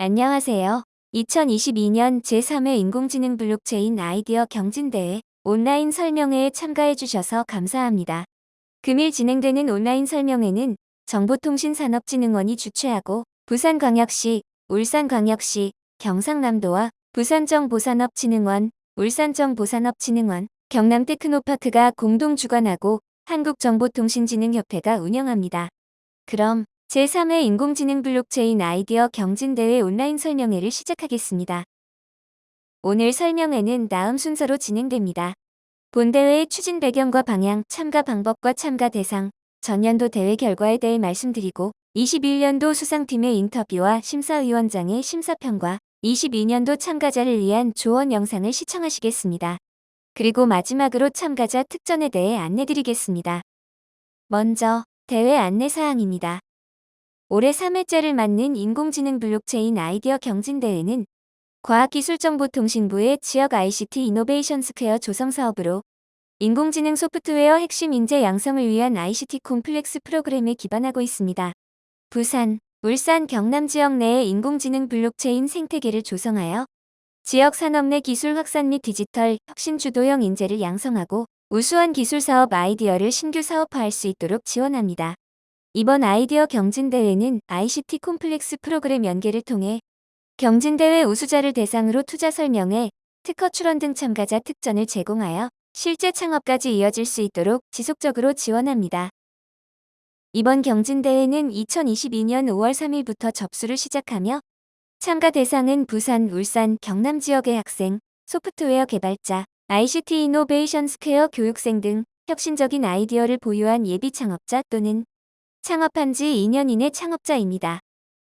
안녕하세요. 2022년 제3회 인공지능 블록체인 아이디어 경진대회 온라인 설명회에 참가해 주셔서 감사합니다. 금일 진행되는 온라인 설명회는 정보통신산업진흥원이 주최하고 부산광역시, 울산광역시, 경상남도와 부산정보산업진흥원, 울산정보산업진흥원, 경남테크노파크가 공동 주관하고 한국정보통신진흥협회가 운영합니다. 그럼 제3회 인공지능 블록체인 아이디어 경진대회 온라인 설명회를 시작하겠습니다. 오늘 설명회는 다음 순서로 진행됩니다. 본대회의 추진 배경과 방향, 참가 방법과 참가 대상, 전년도 대회 결과에 대해 말씀드리고 21년도 수상팀의 인터뷰와 심사위원장의 심사평과 22년도 참가자를 위한 조언 영상을 시청하시겠습니다. 그리고 마지막으로 참가자 특전에 대해 안내드리겠습니다. 먼저 대회 안내사항입니다. 올해 3회째를 맞는 인공지능 블록체인 아이디어 경진대회는 과학기술정보통신부의 지역 ICT 이노베이션 스퀘어 조성 사업으로 인공지능 소프트웨어 핵심 인재 양성을 위한 ICT 콤플렉스 프로그램에 기반하고 있습니다. 부산, 울산 경남 지역 내의 인공지능 블록체인 생태계를 조성하여 지역 산업 내 기술 확산 및 디지털 혁신 주도형 인재를 양성하고 우수한 기술 사업 아이디어를 신규 사업화할 수 있도록 지원합니다. 이번 아이디어 경진대회는 ICT 콤플렉스 프로그램 연계를 통해 경진대회 우수자를 대상으로 투자 설명회, 특허 출원 등 참가자 특전을 제공하여 실제 창업까지 이어질 수 있도록 지속적으로 지원합니다. 이번 경진대회는 2022년 5월 3일부터 접수를 시작하며 참가 대상은 부산, 울산, 경남 지역의 학생, 소프트웨어 개발자, ICT 이노베이션 스퀘어 교육생 등 혁신적인 아이디어를 보유한 예비 창업자 또는 창업한 지 2년 이내 창업자입니다.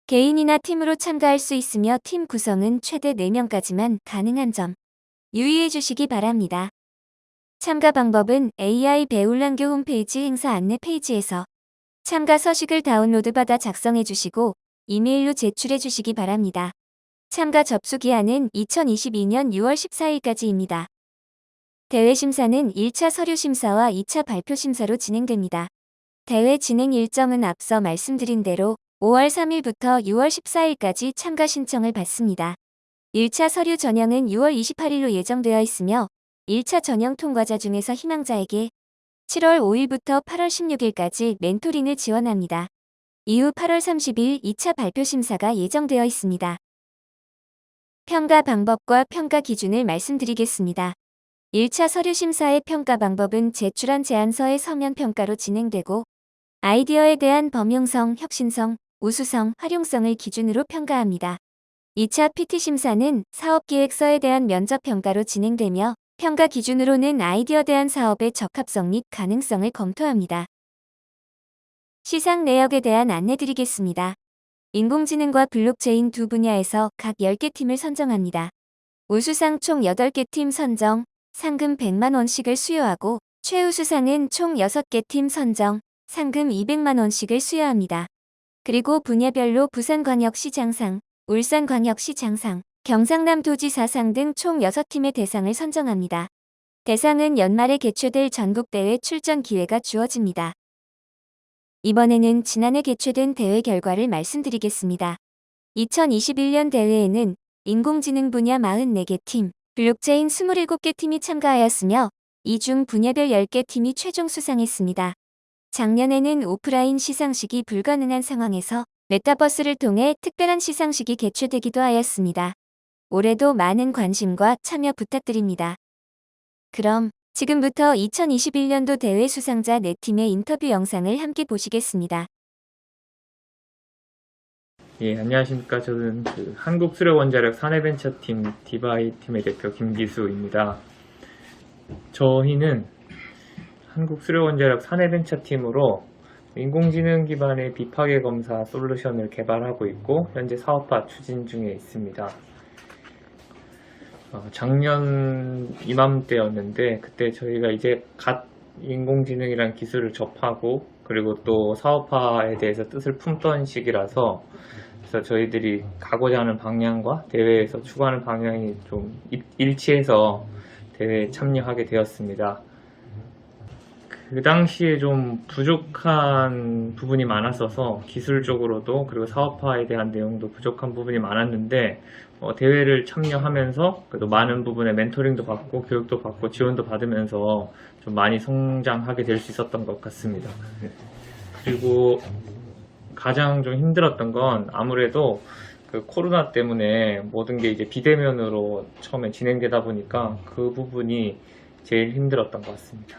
개인이나 팀으로 참가할 수 있으며 팀 구성은 최대 4명까지만 가능한 점 유의해 주시기 바랍니다. 참가 방법은 AI 배울랑교 홈페이지 행사 안내 페이지에서 참가 서식을 다운로드 받아 작성해 주시고 이메일로 제출해 주시기 바랍니다. 참가 접수 기한은 2022년 6월 14일까지입니다. 대회 심사는 1차 서류 심사와 2차 발표 심사로 진행됩니다. 대회 진행 일정은 앞서 말씀드린 대로 5월 3일부터 6월 14일까지 참가 신청을 받습니다. 1차 서류 전형은 6월 28일로 예정되어 있으며 1차 전형 통과자 중에서 희망자에게 7월 5일부터 8월 16일까지 멘토링을 지원합니다. 이후 8월 30일 2차 발표 심사가 예정되어 있습니다. 평가 방법과 평가 기준을 말씀드리겠습니다. 1차 서류 심사의 평가 방법은 제출한 제안서의 서면 평가로 진행되고 아이디어에 대한 범용성, 혁신성, 우수성, 활용성을 기준으로 평가합니다. 2차 PT 심사는 사업기획서에 대한 면접 평가로 진행되며 평가 기준으로는 아이디어 대한 사업의 적합성 및 가능성을 검토합니다. 시상 내역에 대한 안내드리겠습니다. 인공지능과 블록체인 두 분야에서 각 10개 팀을 선정합니다. 우수상 총 8개 팀 선정, 상금 100만 원씩을 수여하고 최우수상은 총 6개 팀 선정, 상금 200만 원씩을 수여합니다. 그리고 분야별로 부산광역시장상, 울산광역시장상, 경상남도지사상 등 총 6팀의 대상을 선정합니다. 대상은 연말에 개최될 전국대회 출전 기회가 주어집니다. 이번에는 지난해 개최된 대회 결과를 말씀드리겠습니다. 2021년 대회에는 인공지능 분야 44개 팀, 블록체인 27개 팀이 참가하였으며 이 중 분야별 10개 팀이 최종 수상했습니다. 작년에는 오프라인 시상식이 불가능한 상황에서 메타버스를 통해 특별한 시상식이 개최되기도 하였습니다. 올해도 많은 관심과 참여 부탁드립니다. 그럼 지금부터 2021년도 대회 수상자 4팀의 인터뷰 영상을 함께 보시겠습니다. 예, 안녕하십니까. 저는 한국수력원자력 사내벤처팀 디바이 팀의 대표 김기수입니다. 저희는 한국수력원자력 사내벤처팀으로 인공지능 기반의 비파괴 검사 솔루션을 개발하고 있고 현재 사업화 추진 중에 있습니다. 작년 이맘때였는데 그때 저희가 이제 갓 인공지능이란 기술을 접하고 그리고 또 사업화에 대해서 뜻을 품던 시기라서 그래서 저희들이 가고자 하는 방향과 대회에서 추구하는 방향이 좀 일치해서 대회에 참여하게 되었습니다. 그 당시에 좀 부족한 부분이 많았어서 기술적으로도 그리고 사업화에 대한 내용도 부족한 부분이 많았는데 대회를 참여하면서 그래도 많은 부분에 멘토링도 받고 교육도 받고 지원도 받으면서 좀 많이 성장하게 될 수 있었던 것 같습니다. 그리고 가장 좀 힘들었던 건 아무래도 그 코로나 때문에 모든 게 이제 비대면으로 처음에 진행되다 보니까 그 부분이 제일 힘들었던 것 같습니다.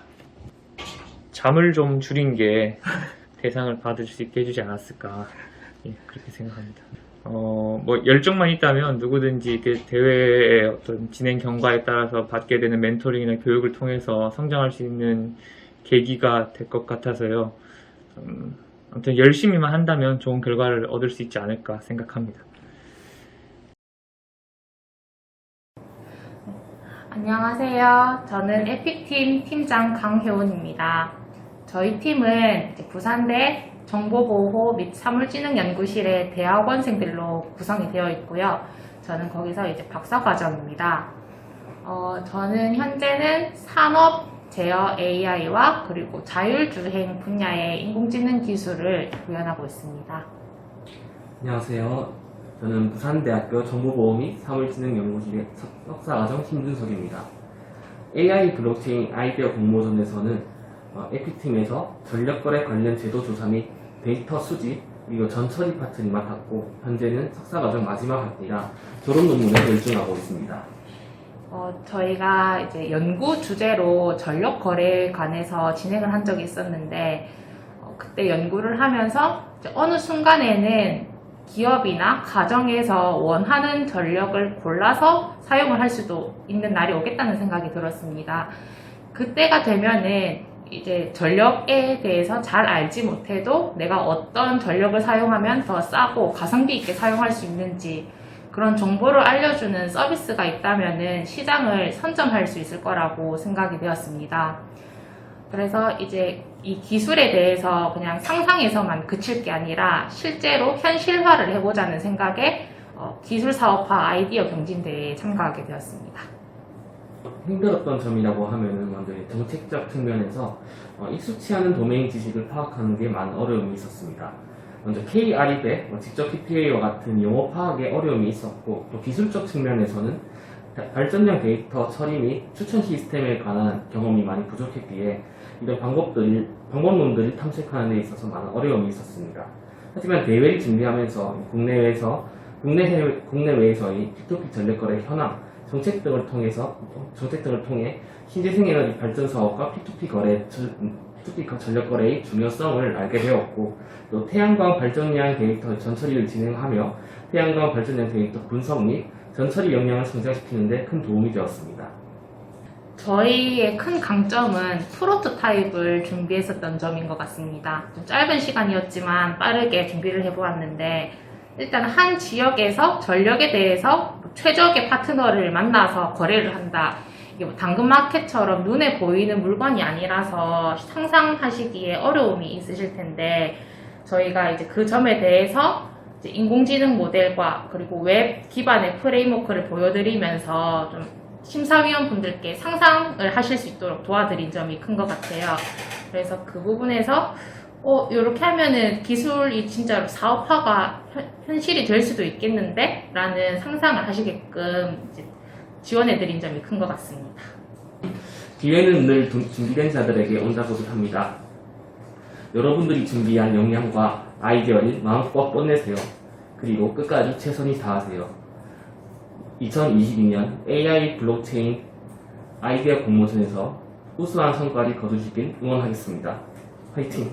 잠을 좀 줄인 게 대상을 받을 수 있게 해주지 않았을까, 예, 그렇게 생각합니다. 뭐 열정만 있다면 누구든지 대회의 어떤 진행 경과에 따라서 받게 되는 멘토링이나 교육을 통해서 성장할 수 있는 계기가 될 것 같아서요. 아무튼 열심히만 한다면 좋은 결과를 얻을 수 있지 않을까 생각합니다. 안녕하세요. 저는 에픽팀 팀장 강효은입니다. 저희 팀은 이제 부산대 정보보호 및 사물진흥연구실의 대학원생들로 구성이 되어 있고요. 저는 거기서 이제 박사과정입니다. 저는 현재는 산업 제어 AI와 그리고 자율주행 분야의 인공지능 기술을 구현하고 있습니다. 안녕하세요. 저는 부산대학교 정보보호 및 사물진흥연구실의 석사과정 신준석입니다. AI 블록체인 아이디어 공모전에서는 에픽팀에서 전력거래 관련 제도 조사 및 데이터 수집 그리고 전처리 파트를 맡았고 현재는 석사과정 마지막 학기라 졸업 논문에 열중하고 있습니다. 저희가 이제 연구 주제로 전력 거래에 관해서 진행을 한 적이 있었는데 그때 연구를 하면서 이제 어느 순간에는 기업이나 가정에서 원하는 전력을 골라서 사용을 할 수도 있는 날이 오겠다는 생각이 들었습니다. 그때가 되면은 이제 전력에 대해서 잘 알지 못해도 내가 어떤 전력을 사용하면 더 싸고 가성비 있게 사용할 수 있는지 그런 정보를 알려주는 서비스가 있다면은 시장을 선점할 수 있을 거라고 생각이 되었습니다. 그래서 이제 이 기술에 대해서 그냥 상상에서만 그칠 게 아니라 실제로 현실화를 해보자는 생각에 기술 사업화 아이디어 경진대회에 참가하게 되었습니다. 힘들었던 점이라고 하면은 먼저 정책적 측면에서 익숙치 않은 도메인 지식을 파악하는 게 많은 어려움이 있었습니다. 먼저 KRE100, 직접 PPA와 같은 용어 파악에 어려움이 있었고 또 기술적 측면에서는 발전량 데이터 처리 및 추천 시스템에 관한 경험이 많이 부족했기에 이런 방법론들을 탐색하는 데 있어서 많은 어려움이 있었습니다. 하지만 대회를 준비하면서 국내외에서의 P2P 전력거래 현황, 정책 등을 통해 신재생에너지 발전 사업과 P2P 전력거래의 중요성을 알게 되었고 또 태양광 발전량 데이터 전처리를 진행하며 태양광 발전량 데이터 분석 및 전처리 역량을 성장시키는 데 큰 도움이 되었습니다. 저희의 큰 강점은 프로토타입을 준비했었던 점인 것 같습니다. 좀 짧은 시간이었지만 빠르게 준비를 해보았는데 일단 한 지역에서 전력에 대해서 최적의 파트너를 만나서 거래를 한다. 이게 뭐 당근마켓처럼 눈에 보이는 물건이 아니라서 상상하시기에 어려움이 있으실 텐데 저희가 이제 그 점에 대해서 이제 인공지능 모델과 그리고 웹 기반의 프레임워크를 보여드리면서 좀 심사위원분들께 상상을 하실 수 있도록 도와드린 점이 큰 것 같아요. 그래서 그 부분에서 이렇게 하면은 기술이 진짜로 사업화가 현실이 될 수도 있겠는데? 라는 상상을 하시게끔 이제 지원해드린 점이 큰 것 같습니다. 기회는 늘 준비된 자들에게 온다고도 합니다. 여러분들이 준비한 역량과 아이디어를 마음껏 뽐내세요. 그리고 끝까지 최선을 다하세요. 2022년 AI 블록체인 아이디어 공모전에서 우수한 성과를 거두시길 응원하겠습니다. 화이팅!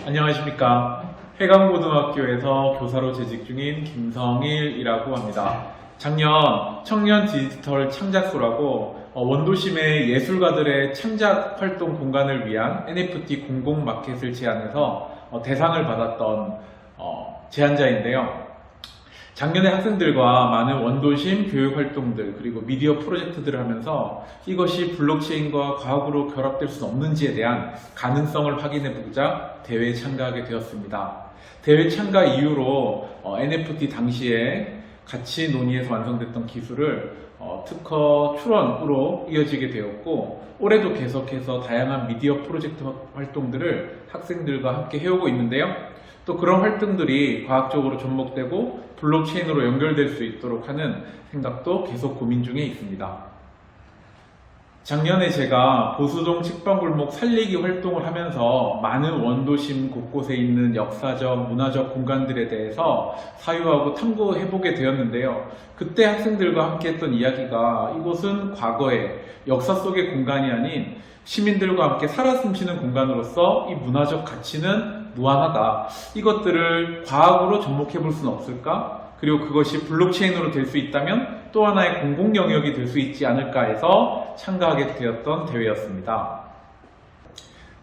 안녕하십니까. 해강고등학교에서 교사로 재직 중인 김성일이라고 합니다. 작년 청년 디지털 창작소라고 원도심의 예술가들의 창작 활동 공간을 위한 NFT 공공마켓을 제안해서 대상을 받았던 제안자인데요. 작년에 학생들과 많은 원도심 교육 활동들 그리고 미디어 프로젝트들을 하면서 이것이 블록체인과 과학으로 결합될 수 없는지에 대한 가능성을 확인해보고자 대회에 참가하게 되었습니다. 대회 참가 이후로 NFT 당시에 같이 논의해서 완성됐던 기술을 특허 출원으로 이어지게 되었고, 올해도 계속해서 다양한 미디어 프로젝트 활동들을 학생들과 함께 해오고 있는데요. 또 그런 활동들이 과학적으로 접목되고 블록체인으로 연결될 수 있도록 하는 생각도 계속 고민 중에 있습니다. 작년에 제가 보수동 책방골목 살리기 활동을 하면서 많은 원도심 곳곳에 있는 역사적, 문화적 공간들에 대해서 사유하고 탐구해보게 되었는데요. 그때 학생들과 함께 했던 이야기가 이곳은 과거의 역사 속의 공간이 아닌 시민들과 함께 살아 숨쉬는 공간으로서 이 문화적 가치는 무한하다. 이것들을 과학으로 접목해 볼 수는 없을까? 그리고 그것이 블록체인으로 될 수 있다면 또 하나의 공공 영역이 될 수 있지 않을까 해서 참가하게 되었던 대회였습니다.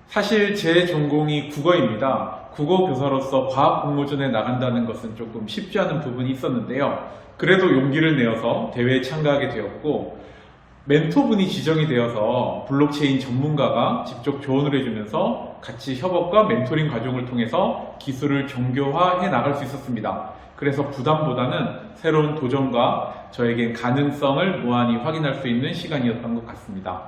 사실 제 전공이 국어입니다. 국어 교사로서 과학 공모전에 나간다는 것은 조금 쉽지 않은 부분이 있었는데요. 그래도 용기를 내어서 대회에 참가하게 되었고, 멘토분이 지정이 되어서 블록체인 전문가가 직접 조언을 해주면서 같이 협업과 멘토링 과정을 통해서 기술을 정교화해 나갈 수 있었습니다. 그래서 부담보다는 새로운 도전과 저에겐 가능성을 무한히 확인할 수 있는 시간이었던 것 같습니다.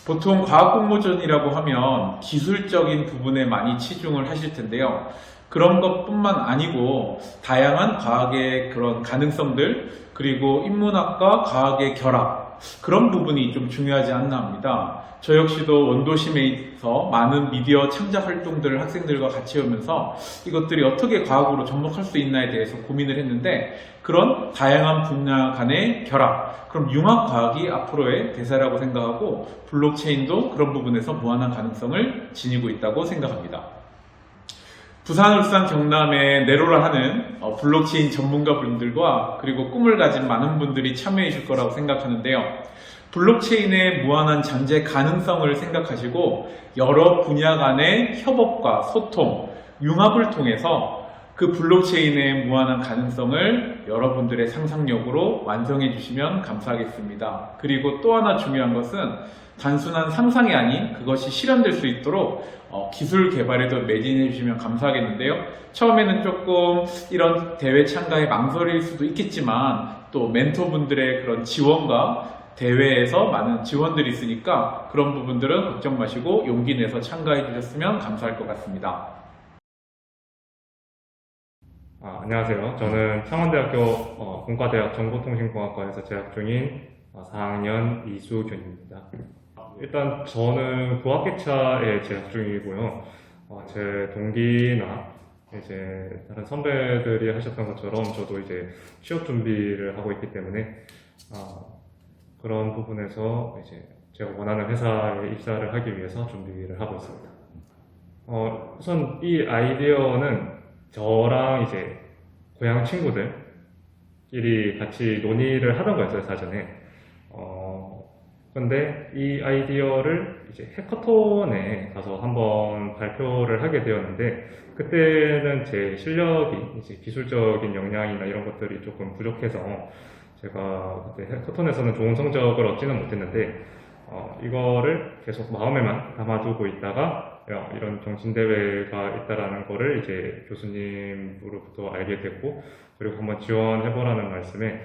보통 과학 공모전이라고 하면 기술적인 부분에 많이 치중을 하실 텐데요. 그런 것뿐만 아니고 다양한 과학의 그런 가능성들, 그리고 인문학과 과학의 결합, 그런 부분이 좀 중요하지 않나 합니다. 저 역시도 원도심에서 많은 미디어 창작 활동들을 학생들과 같이 하면서 이것들이 어떻게 과학으로 접목할 수 있나에 대해서 고민을 했는데, 그런 다양한 분야 간의 결합, 그럼 융합과학이 앞으로의 대세라고 생각하고 블록체인도 그런 부분에서 무한한 가능성을 지니고 있다고 생각합니다. 부산, 울산, 경남에 내로라 하는 블록체인 전문가분들과 그리고 꿈을 가진 많은 분들이 참여해 주실 거라고 생각하는데요. 블록체인의 무한한 잠재 가능성을 생각하시고 여러 분야 간의 협업과 소통, 융합을 통해서 그 블록체인의 무한한 가능성을 여러분들의 상상력으로 완성해 주시면 감사하겠습니다. 그리고 또 하나 중요한 것은 단순한 상상이 아닌 그것이 실현될 수 있도록 기술 개발에도 매진해 주시면 감사하겠는데요. 처음에는 조금 이런 대회 참가에 망설일 수도 있겠지만 또 멘토분들의 그런 지원과 대회에서 많은 지원들이 있으니까 그런 부분들은 걱정 마시고 용기 내서 참가해 주셨으면 감사할 것 같습니다. 안녕하세요. 저는 창원대학교 공과대학 정보통신공학과에서 재학 중인 4학년 이수균입니다. 일단 저는 고학기차에 재학 중이고요. 제 동기나 이제 다른 선배들이 하셨던 것처럼 저도 이제 취업 준비를 하고 있기 때문에 그런 부분에서 이제 제가 원하는 회사에 입사를 하기 위해서 준비를 하고 있습니다. 우선 이 아이디어는 저랑 이제 고향 친구들끼리 같이 논의를 하던 거였어요, 사전에. 근데 이 아이디어를 이제 해커톤에 가서 한번 발표를 하게 되었는데, 그때는 제 실력이 이제 기술적인 역량이나 이런 것들이 조금 부족해서 제가 그때 해커톤에서는 좋은 성적을 얻지는 못했는데, 이거를 계속 마음에만 담아두고 있다가 이런 정신대회가 있다라는 거를 이제 교수님으로부터 알게 됐고, 그리고 한번 지원해보라는 말씀에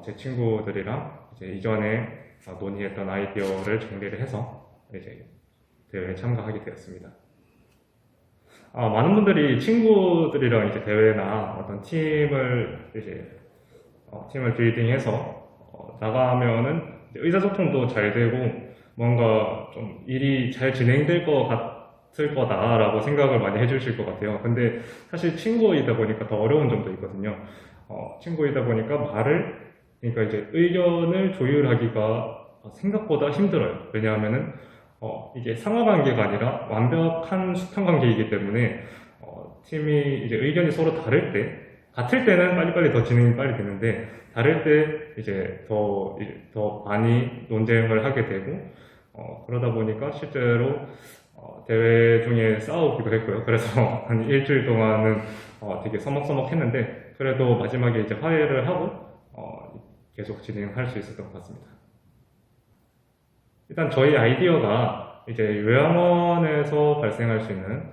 제 친구들이랑 이제 이전에 논의했던 아이디어를 정리를 해서 이제 대회에 참가하게 되었습니다. 많은 분들이 친구들이랑 이제 대회나 어떤 팀을 빌딩해서 나가면은 의사소통도 잘 되고 뭔가 좀 일이 잘 진행될 것 같을 거다라고 생각을 많이 해주실 것 같아요. 근데 사실 친구이다 보니까 더 어려운 점도 있거든요. 친구이다 보니까 그러니까 이제 의견을 조율하기가 생각보다 힘들어요. 왜냐하면은 이게 상하관계가 아니라 완벽한 수평관계이기 때문에 팀이 이제 의견이 서로 다를 때, 같을 때는 빨리빨리 더 진행이 빨리 되는데 다를 때 이제 더 많이 논쟁을 하게 되고 그러다 보니까 실제로 대회 중에 싸우기도 했고요. 그래서 한 일주일 동안은 되게 서먹서먹했는데 그래도 마지막에 이제 화해를 하고 계속 진행할 수 있었던 것 같습니다. 일단 저희 아이디어가 이제 요양원에서 발생할 수 있는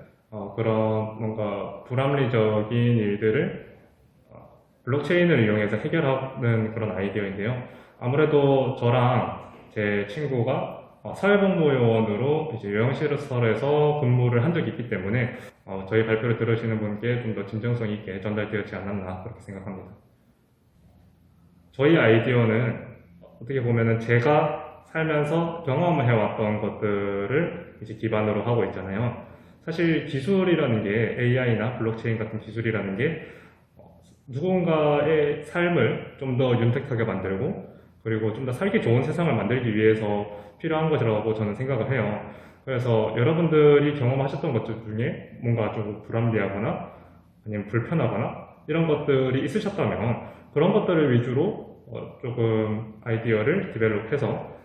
그런 뭔가 불합리적인 일들을 블록체인을 이용해서 해결하는 그런 아이디어인데요. 아무래도 저랑 제 친구가 사회복무요원으로 이제 요양시설에서 근무를 한 적이 있기 때문에 저희 발표를 들으시는 분께 좀 더 진정성 있게 전달되었지 않았나 그렇게 생각합니다. 저희 아이디어는 어떻게 보면은 제가 살면서 경험해왔던 것들을 이제 기반으로 하고 있잖아요. 사실 기술이라는 게 AI나 블록체인 같은 기술이라는 게 누군가의 삶을 좀 더 윤택하게 만들고 그리고 좀 더 살기 좋은 세상을 만들기 위해서 필요한 것이라고 저는 생각을 해요. 그래서 여러분들이 경험하셨던 것들 중에 뭔가 좀 불합리하거나 아니면 불편하거나 이런 것들이 있으셨다면 그런 것들을 위주로 조금 아이디어를 디벨롭해서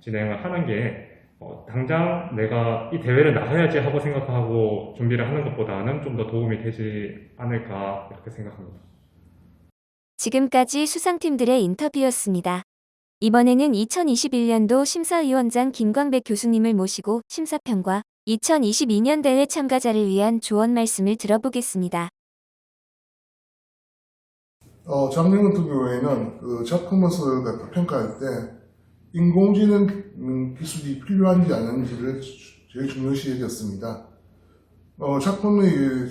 진행을 하는 게 당장 내가 이 대회를 나가야지 하고 생각하고 준비를 하는 것보다는 좀 더 도움이 되지 않을까 이렇게 생각합니다. 지금까지 수상팀들의 인터뷰였습니다. 이번에는 2021년도 심사위원장 김광백 교수님을 모시고 심사평과 2022년 대회 참가자를 위한 조언 말씀을 들어보겠습니다. 작년 같은 경우에는 그 작품을 갖다 평가할 때 인공지능 기술이 필요한지 아닌지를 제일 중요시 여겼습니다.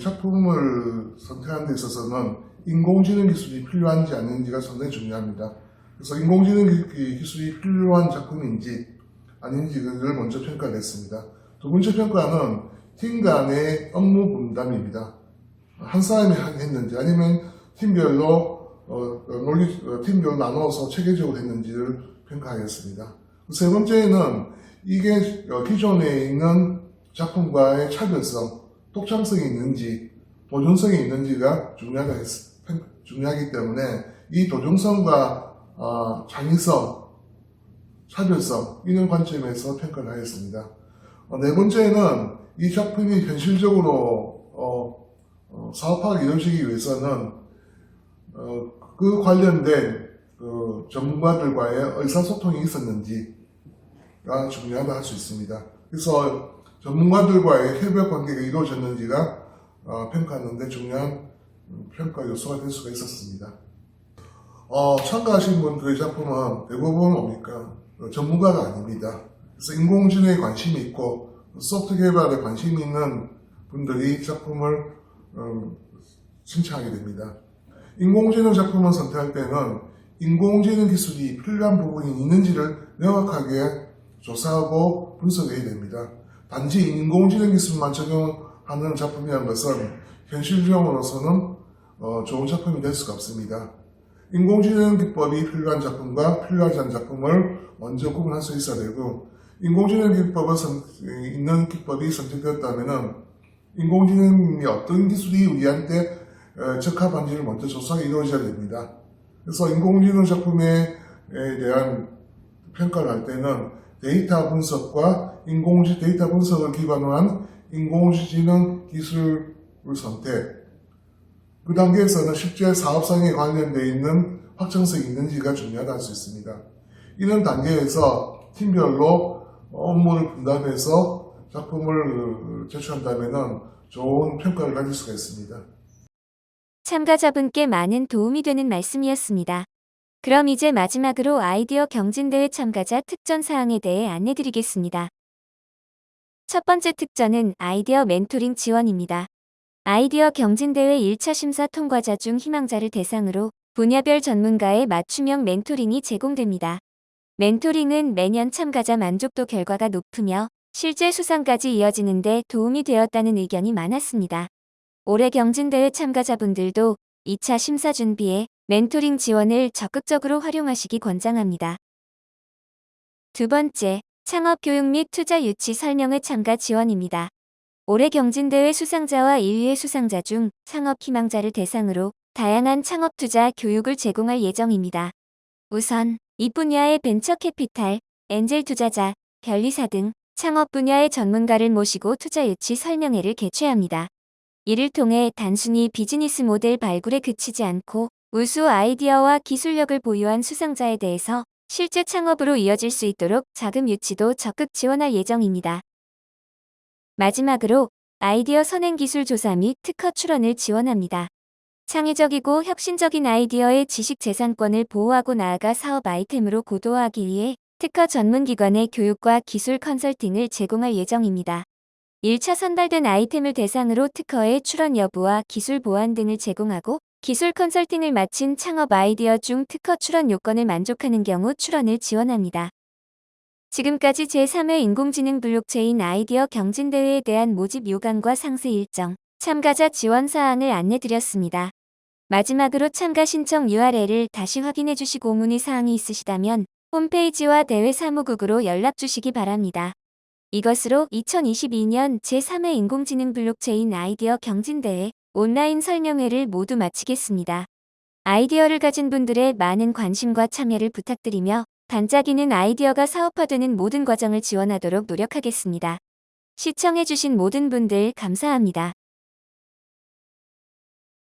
작품을 선택하는 데 있어서는 인공지능 기술이 필요한지 아닌지가 상당히 중요합니다. 그래서 인공지능 기술이 필요한 작품인지 아닌지를 먼저 평가를 했습니다. 두 번째 평가는 팀 간의 업무 분담입니다. 한 사람이 했는지 아니면 팀별로 팀별로 나눠서 체계적으로 했는지를 평가하였습니다. 세 번째는 이게 기존에 있는 작품과의 차별성, 독창성이 있는지, 도전성이 있는지가 중요하기 때문에 이 도전성과 창의성, 차별성 이런 관점에서 평가를 하였습니다. 네 번째는 이 작품이 현실적으로 사업화가 이루어지기 위해서는 그 관련된 전문가들과의 의사소통이 있었는지가 중요하다 할 수 있습니다. 그래서 전문가들과의 협력 관계가 이루어졌는지가 평가하는데 중요한 평가 요소가 될 수가 있었습니다. 참가하신 분들의 작품은 대부분 뭡니까? 전문가가 아닙니다. 그래서 인공지능에 관심이 있고 소프트 개발에 관심이 있는 분들이 작품을 신청하게 됩니다. 인공지능 작품을 선택할 때는 인공지능 기술이 필요한 부분이 있는지를 명확하게 조사하고 분석해야 됩니다. 단지 인공지능 기술만 적용하는 작품이라는 것은 현실적으로서는 좋은 작품이 될 수가 없습니다. 인공지능 기법이 필요한 작품과 필요하지 않은 작품을 먼저 구분할 수 있어야 되고, 인공지능 있는 기법이 선택되었다면 인공지능이 어떤 기술이 우리한테 적합한지를 먼저 조사가 이루어져야 됩니다. 그래서 인공지능 작품에 대한 평가를 할 때는 데이터 분석과 데이터 분석을 기반으로 한 인공지능 기술을 선택, 그 단계에서는 실제 사업상에 관련되어 있는 확정성이 있는지가 중요하다 할 수 있습니다. 이런 단계에서 팀별로 업무를 분담해서 작품을 제출한다면 좋은 평가를 가질 수가 있습니다. 참가자분께 많은 도움이 되는 말씀이었습니다. 그럼 이제 마지막으로 아이디어 경진대회 참가자 특전 사항에 대해 안내드리겠습니다. 첫 번째 특전은 아이디어 멘토링 지원입니다. 아이디어 경진대회 1차 심사 통과자 중 희망자를 대상으로 분야별 전문가의 맞춤형 멘토링이 제공됩니다. 멘토링은 매년 참가자 만족도 결과가 높으며 실제 수상까지 이어지는 데 도움이 되었다는 의견이 많았습니다. 올해 경진대회 참가자분들도 2차 심사 준비에 멘토링 지원을 적극적으로 활용하시기 권장합니다. 두 번째, 창업교육 및 투자 유치 설명회 참가 지원입니다. 올해 경진대회 수상자와 1위의 수상자 중 창업 희망자를 대상으로 다양한 창업 투자 교육을 제공할 예정입니다. 우선 이 분야의 벤처 캐피탈, 엔젤 투자자, 변리사 등 창업 분야의 전문가를 모시고 투자 유치 설명회를 개최합니다. 이를 통해 단순히 비즈니스 모델 발굴에 그치지 않고 우수 아이디어와 기술력을 보유한 수상자에 대해서 실제 창업으로 이어질 수 있도록 자금 유치도 적극 지원할 예정입니다. 마지막으로 아이디어 선행기술 조사 및 특허 출원을 지원합니다. 창의적이고 혁신적인 아이디어의 지식재산권을 보호하고 나아가 사업 아이템으로 고도화하기 위해 특허 전문기관의 교육과 기술 컨설팅을 제공할 예정입니다. 1차 선발된 아이템을 대상으로 특허의 출원 여부와 기술 보완 등을 제공하고 기술 컨설팅을 마친 창업 아이디어 중 특허 출원 요건을 만족하는 경우 출원을 지원합니다. 지금까지 제3회 인공지능 블록체인 아이디어 경진대회에 대한 모집 요강과 상세 일정, 참가자 지원 사항을 안내드렸습니다. 마지막으로 참가 신청 URL을 다시 확인해 주시고 문의 사항이 있으시다면 홈페이지와 대회 사무국으로 연락 주시기 바랍니다. 이것으로 2022년 제3회 인공지능 블록체인 아이디어 경진대회 온라인 설명회를 모두 마치겠습니다. 아이디어를 가진 분들의 많은 관심과 참여를 부탁드리며 반짝이는 아이디어가 사업화되는 모든 과정을 지원하도록 노력하겠습니다. 시청해주신 모든 분들 감사합니다.